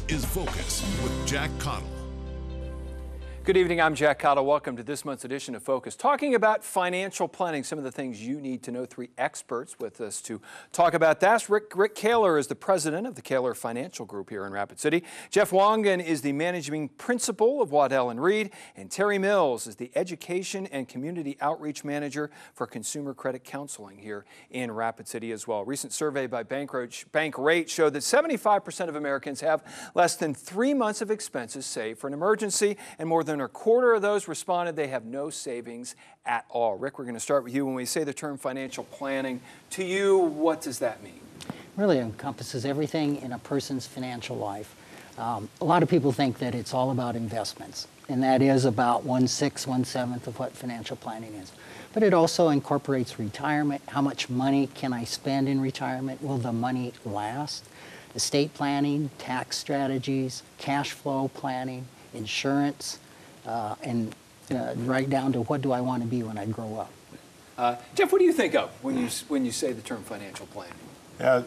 is Focus with Jack Caudill. Good evening, I'm Jack Caudill. Welcome to this month's edition of Focus, talking about financial planning, some of the things you need to know. Three experts with us to talk about that. Rick Kahler is the president of the Kahler Financial Group here in Rapid City. Jeff Wangen is the managing principal of Waddell & Reed. And Terry Mills is the education and community outreach manager for consumer credit counseling here in Rapid City as well. A recent survey by Bankrate showed that 75% of Americans have less than 3 months of expenses saved for an emergency, and more than a quarter of those responded they have no savings at all. Rick, we're going to start with you. When we say the term financial planning, to you, what does that mean? Really encompasses everything in a person's financial life. A lot of people think that it's all about investments, and that is about 1/6, 1/7 of what financial planning is. But it also incorporates retirement. How much money can I spend in retirement? Will the money last? Estate planning, tax strategies, cash flow planning, insurance, and right down to what do I want to be when I grow up. Jeff, what do you think of when you say the term financial planning? Yeah,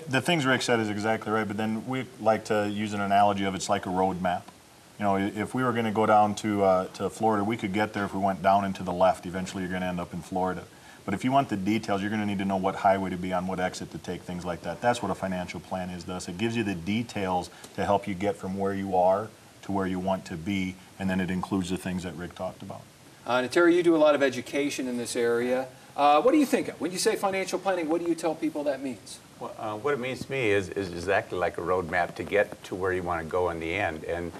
the things Rick said is exactly right, but then we like to use an analogy of it's like a road map. You know, if we were going to go down to Florida, we could get there if we went down and to the left. Eventually, you're going to end up in Florida. But if you want the details, you're going to need to know what highway to be on, what exit to take, things like that. That's what a financial plan is to us. It gives you the details to help you get from where you are to where you want to be, and then it includes the things that Rick talked about. Now, Terry, you do a lot of education in this area. What do you think of? When you say financial planning, what do you tell people that means? Well, what it means to me is exactly like a roadmap to get to where you want to go in the end. And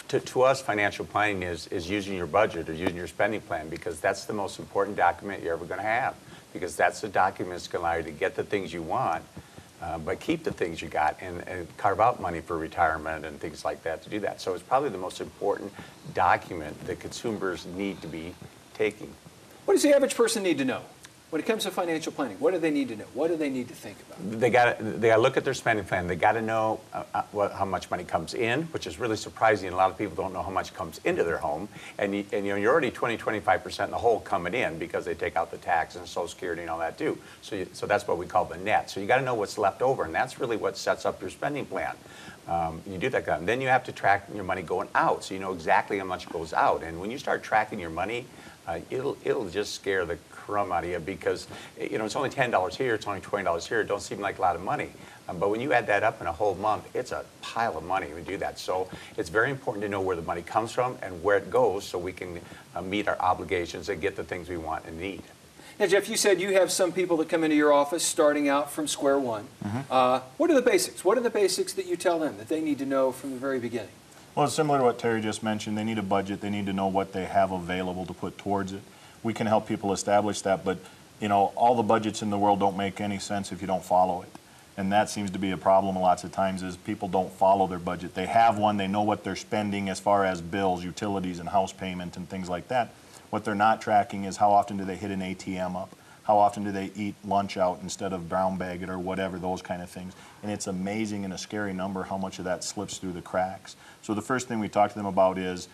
to us, financial planning is using your budget or using your spending plan, because that's the most important document you're ever going to have, because that's the document that's going to allow you to get the things you want, but keep the things you got and carve out money for retirement and things like that to do that. So it's probably the most important document that consumers need to be taking. What does the average person need to know? When it comes to financial planning, what do they need to know? What do they need to think about? They got to look at their spending plan. They got to know how much money comes in, which is really surprising. A lot of people don't know how much comes into their home, and you know, you're already 20-25% in the hole coming in because they take out the tax and Social Security and all that too. So that's what we call the net. So you got to know what's left over, and that's really what sets up your spending plan. You do that, and then you have to track your money going out, so you know exactly how much goes out. And when you start tracking your money, it'll just scare the crumb out of you, because you know it's only $10 here, it's only $20 here. It don't seem like a lot of money, but when you add that up in a whole month, it's a pile of money when you do that. So it's very important to know where the money comes from and where it goes, so we can meet our obligations and get the things we want and need. Now, Jeff, you said you have some people that come into your office starting out from square one. What are the basics? What are the basics that you tell them that they need to know from the very beginning? Well, it's similar to what Terry just mentioned. They need a budget. They need to know what they have available to put towards it. We can help people establish that, but you know, all the budgets in the world don't make any sense if you don't follow it. And that seems to be a problem lots of times, is people don't follow their budget. They have one, they know what they're spending as far as bills, utilities, and house payment and things like that. What they're not tracking is how often do they hit an ATM up? How often do they eat lunch out instead of brown bag it or whatever, those kind of things. And it's amazing and a scary number how much of that slips through the cracks. So the first thing we talk to them about is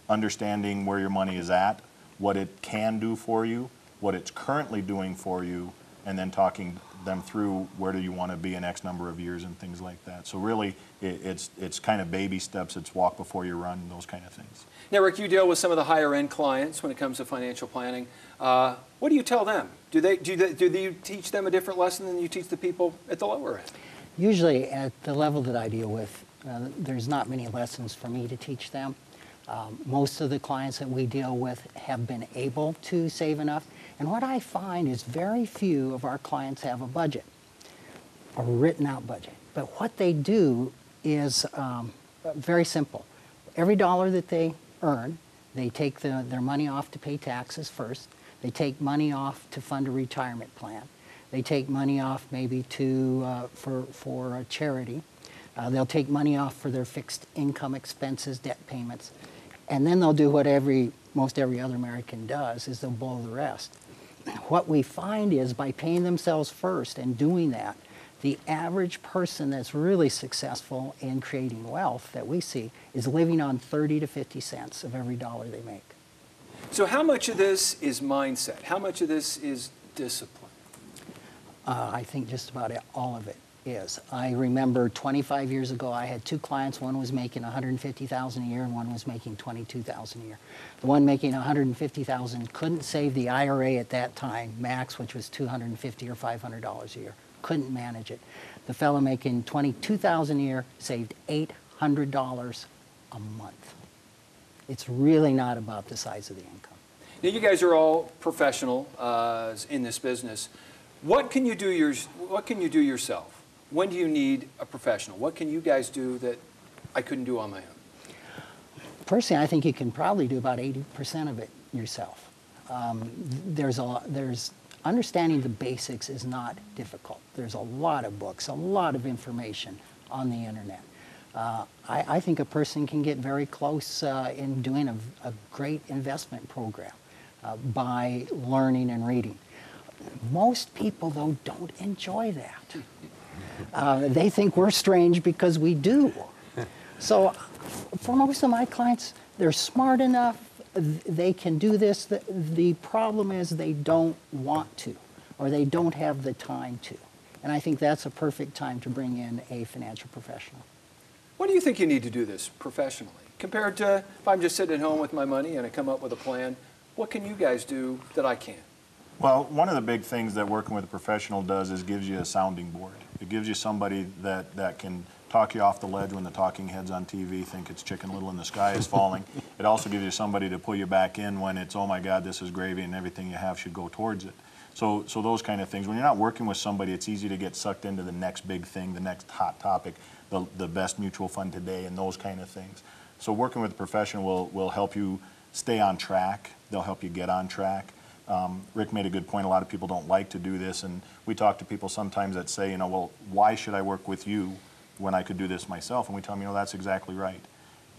understanding where your money is at, what it can do for you, what it's currently doing for you, and then talking them through where do you want to be in X number of years and things like that. So really, it's kind of baby steps. It's walk before you run, those kind of things. Now, Rick, you deal with some of the higher end clients when it comes to financial planning. What do you tell them? Do you teach them a different lesson than you teach the people at the lower end? Usually at the level that I deal with, there's not many lessons for me to teach them. Most of the clients that we deal with have been able to save enough. And what I find is very few of our clients have a budget, a written out budget. But what they do is very simple. Every dollar that they earn, they take their money off to pay taxes first. They take money off to fund a retirement plan. They take money off maybe for a charity. They'll take money off for their fixed income expenses, debt payments. And then they'll do what most every other American does, is they'll blow the rest. What we find is by paying themselves first and doing that, the average person that's really successful in creating wealth that we see is living on 30 to 50 cents of every dollar they make. So how much of this is mindset? How much of this is discipline? I think just about all of it. is. I remember 25 years ago, I had two clients. One was making $150,000 a year, and one was making $22,000 a year. The one making $150,000 couldn't save the IRA at that time, max, which was $250 or $500 a year. Couldn't manage it. The fellow making $22,000 a year saved $800 a month. It's really not about the size of the income. Now, you guys are all professional in this business. What can you do yourself? When do you need a professional? What can you guys do that I couldn't do on my own? Personally, I think you can probably do about 80% of it yourself. There's understanding the basics is not difficult. There's a lot of books, a lot of information on the internet. I think a person can get very close in doing a great investment program by learning and reading. Most people, though, don't enjoy that. They think we're strange because we do. So for most of my clients, they're smart enough, they can do this. The problem is they don't want to, or they don't have the time to. And I think that's a perfect time to bring in a financial professional. What do you think you need to do this professionally? Compared to if I'm just sitting at home with my money and I come up with a plan, what can you guys do that I can't? Well, one of the big things that working with a professional does is gives you a sounding board. It gives you somebody that can talk you off the ledge when the talking heads on TV think it's Chicken Little and the sky is falling. It also gives you somebody to pull you back in when it's, oh my God, this is gravy and everything you have should go towards it. So those kind of things. When you're not working with somebody, it's easy to get sucked into the next big thing, the next hot topic, the best mutual fund today, and those kind of things. So working with a professional will help you stay on track. They'll help you get on track. Rick made a good point. A lot of people don't like to do this, and we talk to people sometimes that say, well, why should I work with you when I could do this myself? And we tell them, that's exactly right.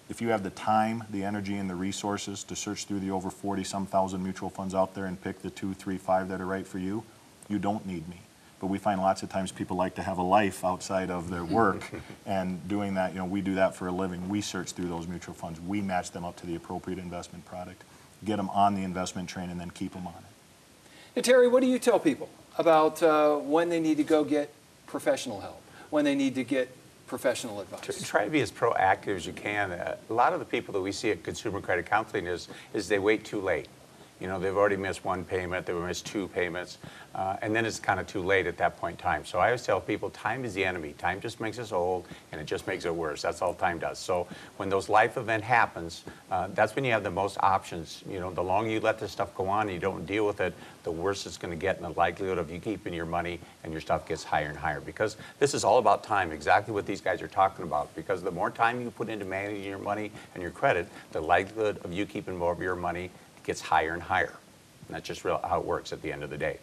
If you have the time, the energy, and the resources to search through the over 40-some thousand mutual funds out there and pick the 2, 3, 5 that are right for you, you don't need me. But we find lots of times people like to have a life outside of their work, and doing that, we do that for a living. We search through those mutual funds. We match them up to the appropriate investment product, get them on the investment train, and then keep them on it. Now, Terry, what do you tell people about when they need to go get professional help, when they need to get professional advice? Try to be as proactive as you can. A lot of the people that we see at Consumer Credit Counseling is they wait too late. They've already missed one payment, they've missed 2 payments, and then it's kind of too late at that point in time. So I always tell people, time is the enemy. Time just makes us old, and it just makes it worse. That's all time does. So when those life event happens, that's when you have the most options. The longer you let this stuff go on and you don't deal with it, the worse it's going to get, and the likelihood of you keeping your money and your stuff gets higher and higher. Because this is all about time, exactly what these guys are talking about. Because the more time you put into managing your money and your credit, the likelihood of you keeping more of your money gets higher and higher. And that's just how it works at the end of the day.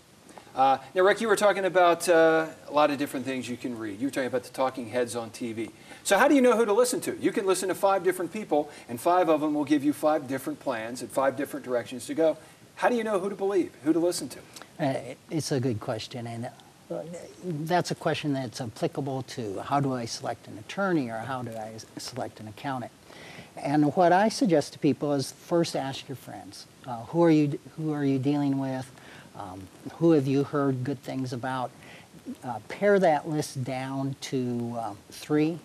Now, Rick, you were talking about a lot of different things you can read. You were talking about the talking heads on TV. So how do you know who to listen to? You can listen to 5 different people, and 5 of them will give you 5 different plans and 5 different directions to go. How do you know who to believe, who to listen to? It's a good question, and that's a question that's applicable to how do I select an attorney or how do I select an accountant. And what I suggest to people is first ask your friends. Who are you dealing with? Who have you heard good things about? Pare that list down to 3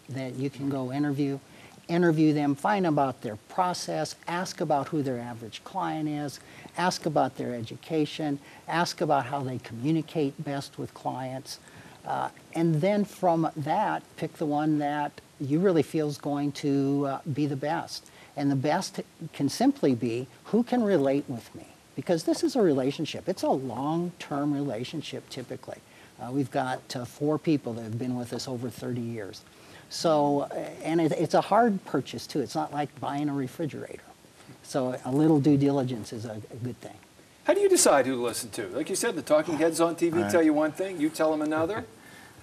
that you can go interview. Interview them, find about their process, ask about who their average client is, ask about their education, ask about how they communicate best with clients. And then from that, pick the one that you really feel is going to be the best. And the best can simply be who can relate with me. Because this is a relationship. It's a long-term relationship typically. We've got 4 people that have been with us over 30 years. So, and it's a hard purchase too. It's not like buying a refrigerator. So a little due diligence is a good thing. How do you decide who to listen to? Like you said, the talking heads on TV tell you one thing, you tell them another.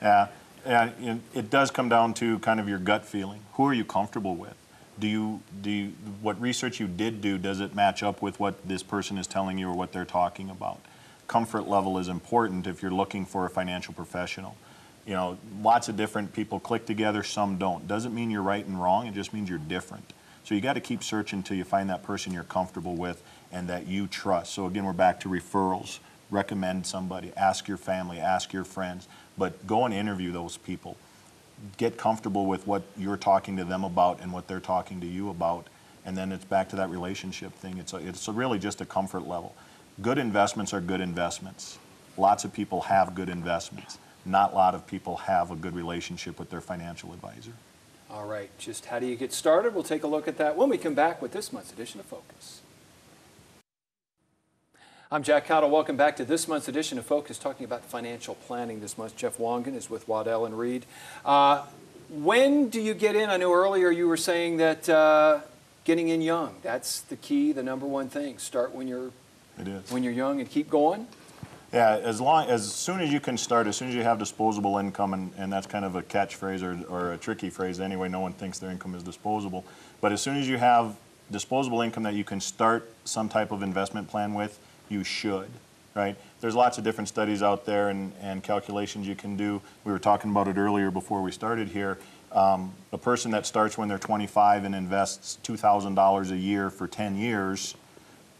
Yeah, it does come down to kind of your gut feeling. Who are you comfortable with? What research you did do, does it match up with what this person is telling you or what they're talking about? Comfort level is important if you're looking for a financial professional. Lots of different people click together, some don't. Doesn't mean you're right and wrong, it just means you're different. So you got to keep searching until you find that person you're comfortable with and that you trust. So again, we're back to referrals. Recommend somebody, ask your family, ask your friends. but go and interview those people. Get comfortable with what you're talking to them about and what they're talking to you about, and then it's back to that relationship thing. It's really just a comfort level. Good investments are good investments. Lots of people have good investments. Not a lot of people have a good relationship with their financial advisor. All right, just how do you get started? We'll take a look at that when we come back with this month's edition of Focus. I'm Jack Caudill. Welcome back to this month's edition of Focus, talking about financial planning this month. Jeff Wangen is with Waddell and Reed. When do you get in? I know earlier you were saying that getting in young, that's the key, the number one thing. Start when you're young and keep going. Yeah, as soon as you can start, as soon as you have disposable income, and that's kind of a catchphrase or a tricky phrase anyway, no one thinks their income is disposable. But as soon as you have disposable income that you can start some type of investment plan with, you should, right? There's lots of different studies out there and calculations you can do. We were talking about it earlier before we started here. A person that starts when they're 25 and invests $2,000 a year for 10 years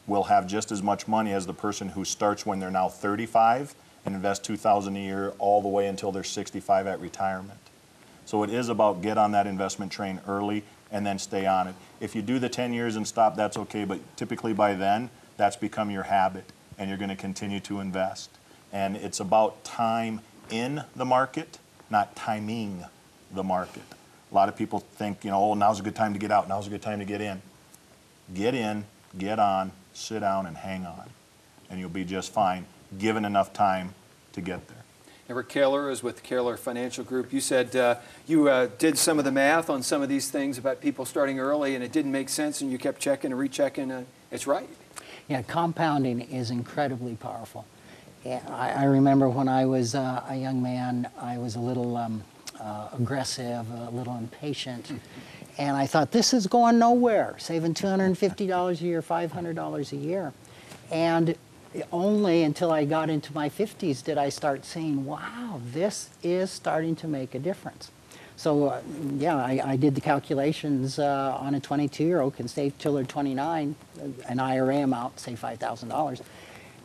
will have just as much money as the person who starts when they're now 35 and invests $2,000 a year all the way until they're 65 at retirement. So it is about get on that investment train early and then stay on it. If you do the 10 years and stop, that's okay, but typically by then, that's become your habit and you're going to continue to invest. And it's about time in the market, not timing the market. A lot of people think, oh, now's a good time to get out, now's a good time to get in. Get in, get on, sit down and hang on, and you'll be just fine, given enough time to get there. And Rick Kahler is with the Kahler Financial Group. You said you did some of the math on some of these things about people starting early, and it didn't make sense, and you kept checking and rechecking. It's right. Yeah, compounding is incredibly powerful. Yeah, I remember when I was a young man, I was a little aggressive, a little impatient. And I thought, this is going nowhere, saving $250 a year, $500 a year. And only until I got into my 50s did I start seeing, wow, this is starting to make a difference. So, yeah, I did the calculations on a 22-year-old can save till they're 29, an IRA amount, say $5,000.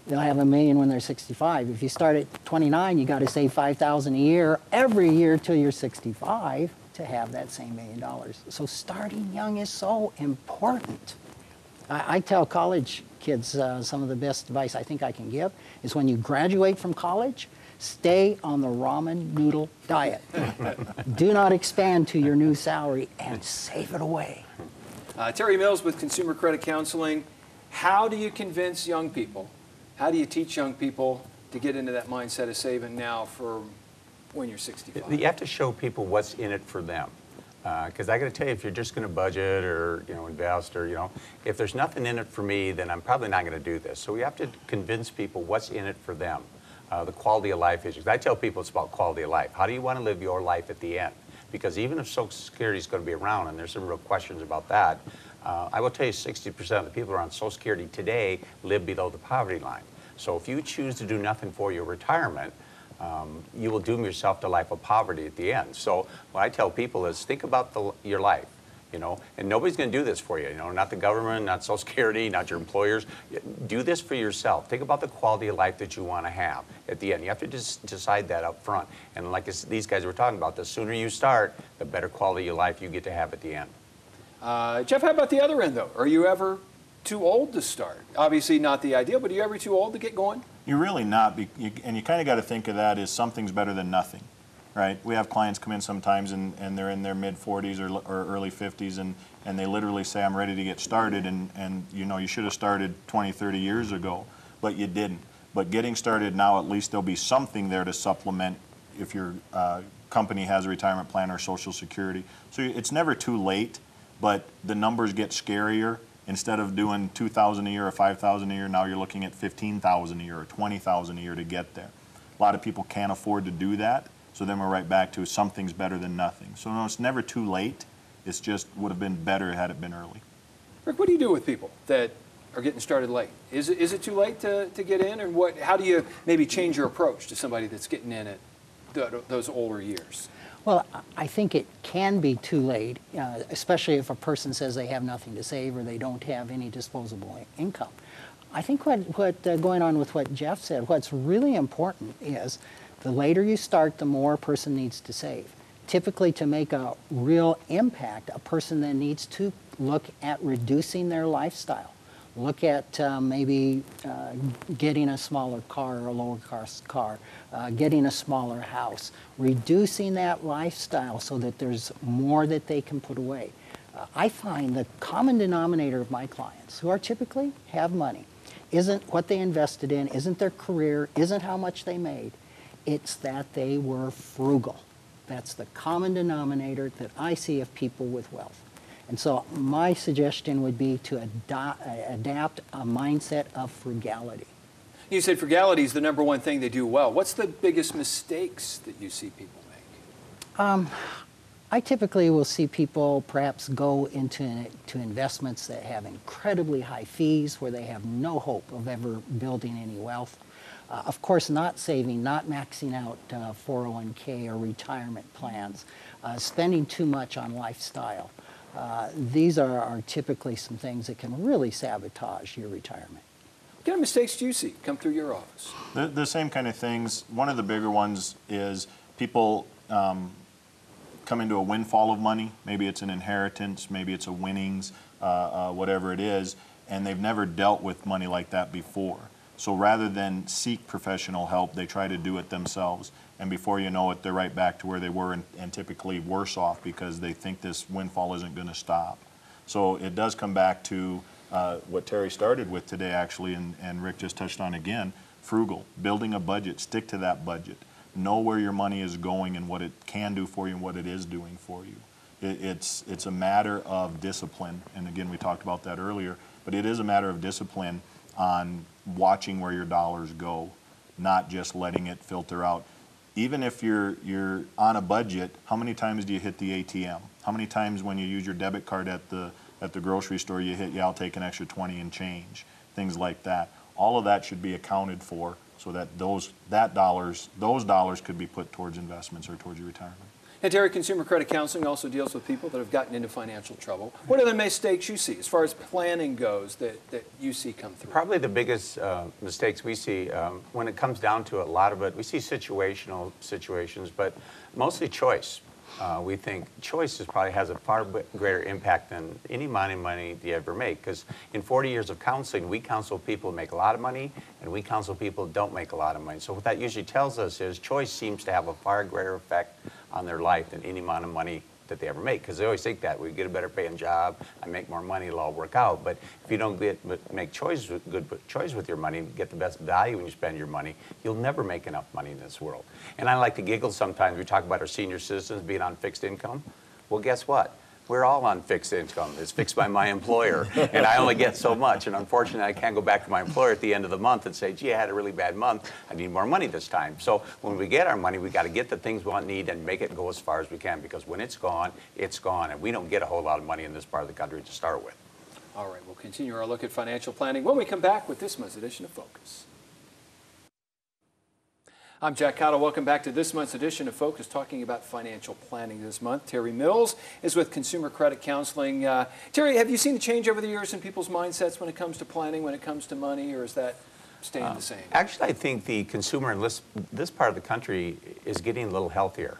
They'll have $1 million when they're 65. If you start at 29, you got to save $5,000 a year every year till you're 65. To have that same $1 million. So starting young is so important. I tell college kids some of the best advice I think I can give is when you graduate from college, stay on the ramen noodle diet. Do not expand to your new salary and save it away. Terry Mills with Consumer Credit Counseling. How do you convince young people? How do you teach young people to get into that mindset of saving now for when you're 65? You have to show people what's in it for them. Because I got to tell you, if you're just going to budget or invest or if there's nothing in it for me, then I'm probably not going to do this. So we have to convince people what's in it for them. The quality of life issues. I tell people it's about quality of life. How do you want to live your life at the end? Because even if Social Security is going to be around, and there's some real questions about that, I will tell you 60% of the people who are on Social Security today live below the poverty line. So if you choose to do nothing for your retirement, you will doom yourself to a life of poverty at the end. So what I tell people is think about your life, and nobody's going to do this for you, not the government, not Social Security, not your employers. Do this for yourself. Think about the quality of life that you want to have at the end. You have to just decide that up front. And like these guys were talking about, the sooner you start, the better quality of life you get to have at the end. Jeff, how about the other end, though? Are you ever too old to start? Obviously not the ideal, but are you ever too old to get going? You're really not, and you kind of got to think of that as something's better than nothing, right? We have clients come in sometimes and they're in their mid-40s or early 50s and they literally say, I'm ready to get started, and you should have started 20, 30 years ago, but you didn't. But getting started now, at least there'll be something there to supplement if your company has a retirement plan or Social Security. So it's never too late, but the numbers get scarier. Instead of doing $2,000 a year or $5,000 a year, now you're looking at $15,000 a year or $20,000 a year to get there. A lot of people can't afford to do that, so then we're right back to something's better than nothing. So no, it's never too late. It's just would have been better had it been early. Rick, what do you do with people that are getting started late? Is it too late to get in, or how do you maybe change your approach to somebody that's getting in at those older years? Well, I think it can be too late, especially if a person says they have nothing to save or they don't have any disposable income. I think what going on with what Jeff said, what's really important is The later you start, the more a person needs to save. Typically, to make a real impact, a person then needs to look at reducing their lifestyle. Look at maybe getting a smaller car or a lower cost car, getting a smaller house, reducing that lifestyle so that there's more that they can put away. I find the common denominator of my clients, who are typically have money, isn't what they invested in, isn't their career, isn't how much they made. It's that they were frugal. That's the common denominator that I see of people with wealth. And so my suggestion would be to adapt a mindset of frugality. You said frugality is the #1 thing they do well. What's the biggest mistakes that you see people make? I typically will see people perhaps go into investments that have incredibly high fees, where they have no hope of ever building any wealth. Of course, not saving, not maxing out 401k or retirement plans, spending too much on lifestyle. These are typically some things that can really sabotage your retirement. What kind of mistakes do you see come through your office? The same kind of things. One of the bigger ones is people come into a windfall of money. Maybe it's an inheritance, maybe it's a winnings, whatever it is, and they've never dealt with money like that before. So rather than seek professional help, they try to do it themselves. And before you know it, they're right back to where they were, and typically worse off, because they think this windfall isn't going to stop. So it does come back to what Terry started with today, actually, and Rick just touched on again: frugal, building a budget, stick to that budget, know where your money is going and what it can do for you and what it is doing for you. It's a matter of discipline, and again, we talked about that earlier, but it is a matter of discipline on watching where your dollars go, not just letting it filter out. Even if you're on a budget, how many times do you hit the ATM? How many times when you use your debit card at the grocery store you hit, yeah, I'll take an extra 20 and change, things like that. All of that should be accounted for, so that those dollars could be put towards investments or towards your retirement. And Terry, Consumer Credit Counseling also deals with people that have gotten into financial trouble. What are the mistakes you see as far as planning goes that you see come through? Probably the biggest mistakes we see, when it comes down to a lot of it, we see situational situations, but mostly choice. We think choice probably has a far greater impact than any amount of money you ever make, because in 40 years of counseling, we counsel people who make a lot of money, and we counsel people who don't make a lot of money. So what that usually tells us is choice seems to have a far greater effect on their life than any amount of money that they ever make, because they always think that we get a better paying job, I make more money, it'll all work out. But if you don't make good choice with your money, get the best value when you spend your money, you'll never make enough money in this world. And I like to giggle sometimes. We talk about our senior citizens being on fixed income. Well, guess what? We're all on fixed income. It's fixed by my employer, and I only get so much. And unfortunately, I can't go back to my employer at the end of the month and say, gee, I had a really bad month. I need more money this time. So when we get our money, we got to get the things we want, need, and make it go as far as we can, because when it's gone, and we don't get a whole lot of money in this part of the country to start with. All right, we'll continue our look at financial planning when we come back with this month's edition of Focus. I'm Jack Caudill. Welcome back to this month's edition of Focus, talking about financial planning this month. Terry Mills is with Consumer Credit Counseling. Terry, have you seen a change over the years in people's mindsets when it comes to planning, when it comes to money, or is that staying the same? Actually, I think the consumer in this part of the country is getting a little healthier.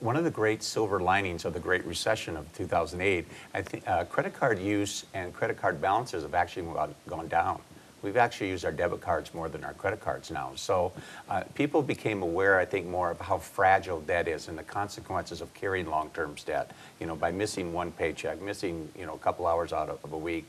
One of the great silver linings of the Great Recession of 2008, I think credit card use and credit card balances have actually gone down. We've actually used our debit cards more than our credit cards now. So people became aware, I think, more of how fragile debt is and the consequences of carrying long-term debt. You know, by missing one paycheck, missing, you know, a couple hours out of a week,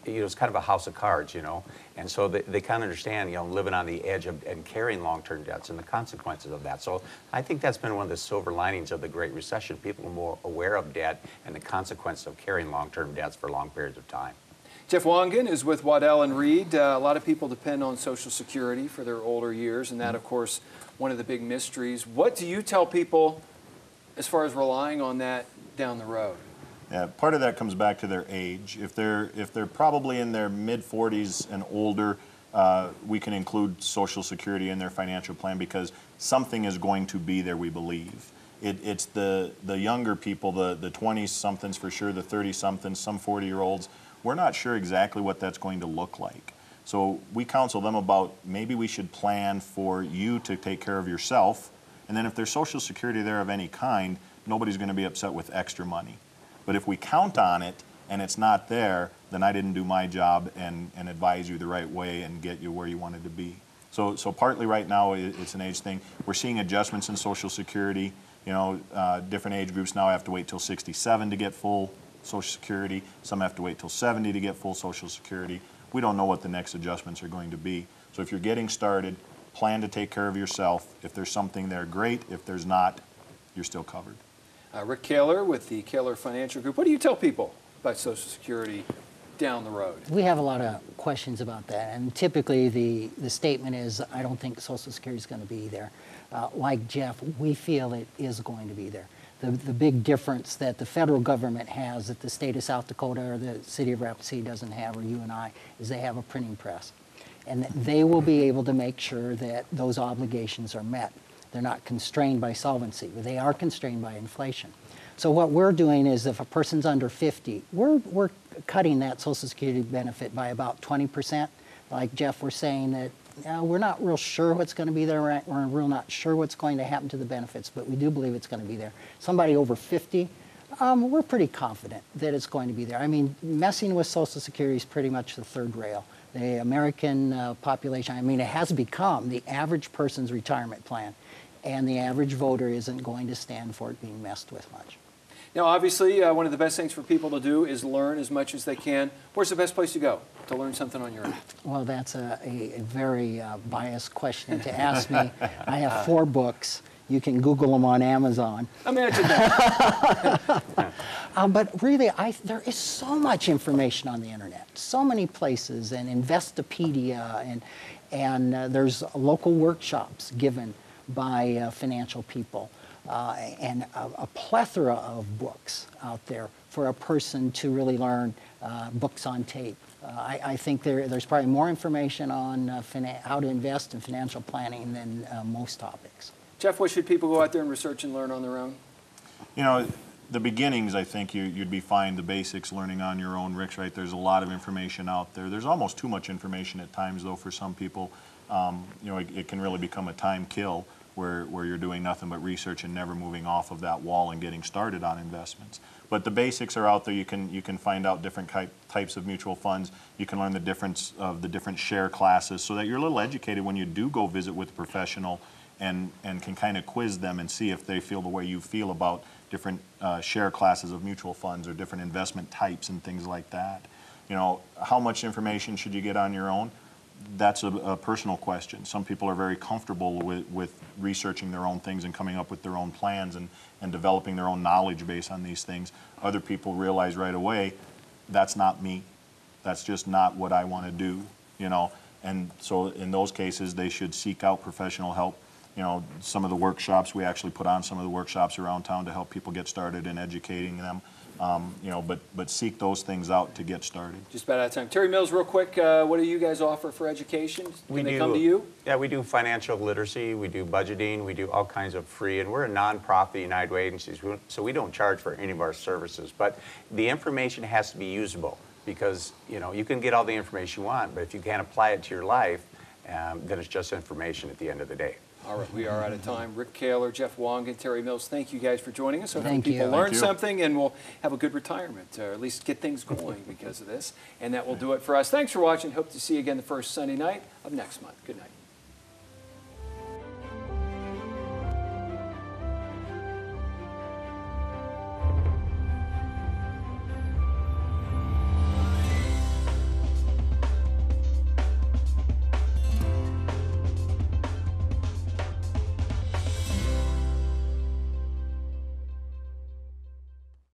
you know, it's kind of a house of cards, you know. And so they kind of understand, you know, living on the edge of and carrying long-term debts and the consequences of that. So I think that's been one of the silver linings of the Great Recession. People are more aware of debt and the consequences of carrying long-term debts for long periods of time. Jeff Wangen is with Waddell & Reed. A lot of people depend on Social Security for their older years, and that, of course, one of the big mysteries. What do you tell people as far as relying on that down the road? Yeah, part of that comes back to their age. If they're probably in their mid-40s and older, we can include Social Security in their financial plan, because something is going to be there, we believe. It's the younger people, the 20-somethings for sure, the 30-somethings, some 40-year-olds. We're not sure exactly what that's going to look like. So we counsel them about maybe we should plan for you to take care of yourself, and then if there's Social Security there of any kind, nobody's going to be upset with extra money. But if we count on it and it's not there, then I didn't do my job and advise you the right way and get you where you wanted to be. So partly right now it's an age thing. We're seeing adjustments in Social Security. You know, different age groups now have to wait till 67 to get full Social Security. Some have to wait till 70 to get full Social Security. We don't know what the next adjustments are going to be. So if you're getting started, plan to take care of yourself. If there's something there, great. If there's not, you're still covered. Rick Kahler with the Kahler Financial Group. What do you tell people about Social Security down the road? We have a lot of questions about that, and typically the statement is, I don't think Social Security is going to be there. Like Jeff, we feel it is going to be there. The big difference that the federal government has that the state of South Dakota or the city of Rapid City doesn't have, or you and I, is they have a printing press. And they will be able to make sure that those obligations are met. They're not constrained by solvency, but they are constrained by inflation. So what we're doing is if a person's under 50, we're cutting that Social Security benefit by about 20%. Like Jeff, we're saying that we're not real sure what's going to be there. We're real not sure what's going to happen to the benefits, but we do believe it's going to be there. Somebody over 50, we're pretty confident that it's going to be there. I mean, messing with Social Security is pretty much the third rail. The American population, I mean, it has become the average person's retirement plan, and the average voter isn't going to stand for it being messed with much. Now, obviously, one of the best things for people to do is learn as much as they can. Where's the best place to go to learn something on your own? Well, that's a very biased question to ask me. I have 4 books. You can Google them on Amazon. Imagine that. But really, there is so much information on the internet, so many places, and Investopedia, and there's local workshops given by financial people, and a plethora of books out there for a person to really learn, books on tape. I think there's probably more information on how to invest in financial planning than most topics. Jeff, what should people go out there and research and learn on their own? You know, the beginnings, I think you'd be fine. The basics, learning on your own. Rick's right. There's a lot of information out there. There's almost too much information at times, though, for some people. You know, it can really become a time kill where you're doing nothing but research and never moving off of that wall and getting started on investments. But the basics are out there. You can find out different types of mutual funds. You can learn the difference of the different share classes so that you're a little educated when you do go visit with a professional and can kind of quiz them and see if they feel the way you feel about different share classes of mutual funds or different investment types and things like that. You know, how much information should you get on your own? That's a personal question. Some people are very comfortable with researching their own things and coming up with their own plans and developing their own knowledge base on these things. Other people realize right away, that's not me. That's just not what I want to do, you know. And so in those cases, they should seek out professional help. You know, some of the workshops, we actually put on some of the workshops around town to help people get started in educating them. You know, but seek those things out to get started. Just about out of time. Terry Mills, real quick, what do you guys offer for education? Can they come to you? Yeah, we do financial literacy, we do budgeting, we do all kinds of free, and we're a nonprofit United Way agency, so we don't charge for any of our services. But the information has to be usable because, you know, you can get all the information you want, but if you can't apply it to your life, then it's just information at the end of the day. All right, we are out of time. Rick Kahler, Jeff Wangen, Terry Mills, thank you guys for joining us. I hope Thank people you. learn something and we'll have a good retirement, or at least get things going because of this. And that will do it for us. Thanks for watching. Hope to see you again the first Sunday night of next month. Good night.